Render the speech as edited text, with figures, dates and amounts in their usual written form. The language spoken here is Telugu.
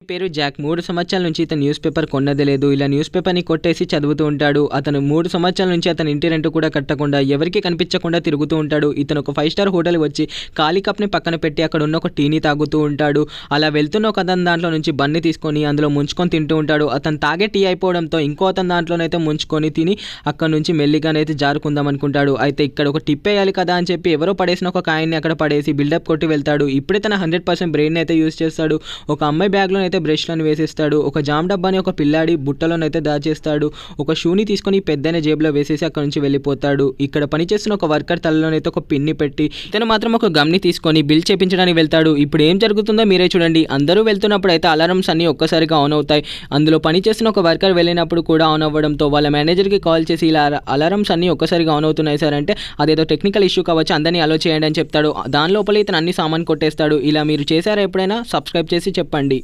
పేరు జాక్. 3 సంవత్సరాల నుంచి ఇతను న్యూస్ పేపర్ కొన్నదే లేదు. ఇలా న్యూస్ పేపర్‌ని కొట్టేసి చదువుతూ ఉంటాడు. అతను 3 సంవత్సరాల నుంచి అతని ఇంటి రెంట్ కూడా కట్టకుండా, ఎవరికీ కనిపించకుండా తిరుగుతూ ఉంటాడు. ఇతను ఒక 5 స్టార్ హోటల్‌కి వచ్చి ఖాళీ కప్‌ని పక్కన పెట్టి అక్కడ ఉన్న ఒక టీని తాగుతూ ఉంటాడు. అలా వెళ్తున్న ఒక అతను దాంట్లో నుంచి బన్ని తీసుకొని అందులో ముంచుకొని తింటూ ఉంటాడు. అతను తాగే టీ అయిపోవడంతో ఇంకో అతను దాంట్లోనైతే ముంచుకొని తిని అక్కడి నుంచి మెల్లిగానైతే జారుకుందాం అనుకుంటాడు. అయితే ఇక్కడ ఒక టిప్ వేయాలి కదా అని చెప్పి ఎవరో పడేసిన ఒక కాయిన్‌ని అక్కడ పడేసి బిల్డప్ కొట్టి వెళ్తాడు. ఇప్పుడే తన 100% బ్రెయిన్ అయితే యూజ్ చేస్తాడు. ఒక అమ్మాయి బ్యాగ్‌లోనైతే బ్రష్‌లను వేసేస్తాడు. ఒక జామ్ డబ్బాని ఒక పిల్లాడి బుట్టలోనైతే దాచేస్తాడు. ఒక షూని తీసుకొని పెద్దైన జేబులో వేసేసి అక్కడి నుంచి వెళ్ళిపోతాడు. ఇక్కడ పనిచేస్తున్న ఒక వర్కర్ తలలోనైతే ఒక పిన్ని పెట్టి ఇతను మాత్రం ఒక గమ్ని తీసుకొని బిల్ చేపించడానికి వెళ్తాడు. ఇప్పుడు ఏం జరుగుతుందో మీరే చూడండి. అందరూ వెళ్తున్నప్పుడు అయితే అలారమ్స్ అన్ని ఒక్కసారిగా ఆన్ అవుతాయి. అందులో పనిచేస్తున్న ఒక వర్కర్ వెళ్ళినప్పుడు కూడా ఆన్ అవ్వడంతో వాళ్ళ మేనేజర్‌కి కాల్ చేసి ఇలా అలారమ్స్ అన్ని ఒక్కసారిగా ఆన్ అవుతున్నాయి సార్ అంటే, అదేదో టెక్నికల్ ఇష్యూ కావచ్చు, అందరినీ అలో చేయండి అని చెప్తాడు. దాని లోపల ఇతను అన్ని సామాన్ కొట్టేస్తాడు. ఇలా మీరు చేశారా ఎప్పుడైనా? సబ్స్క్రైబ్ చేసి చెప్పండి.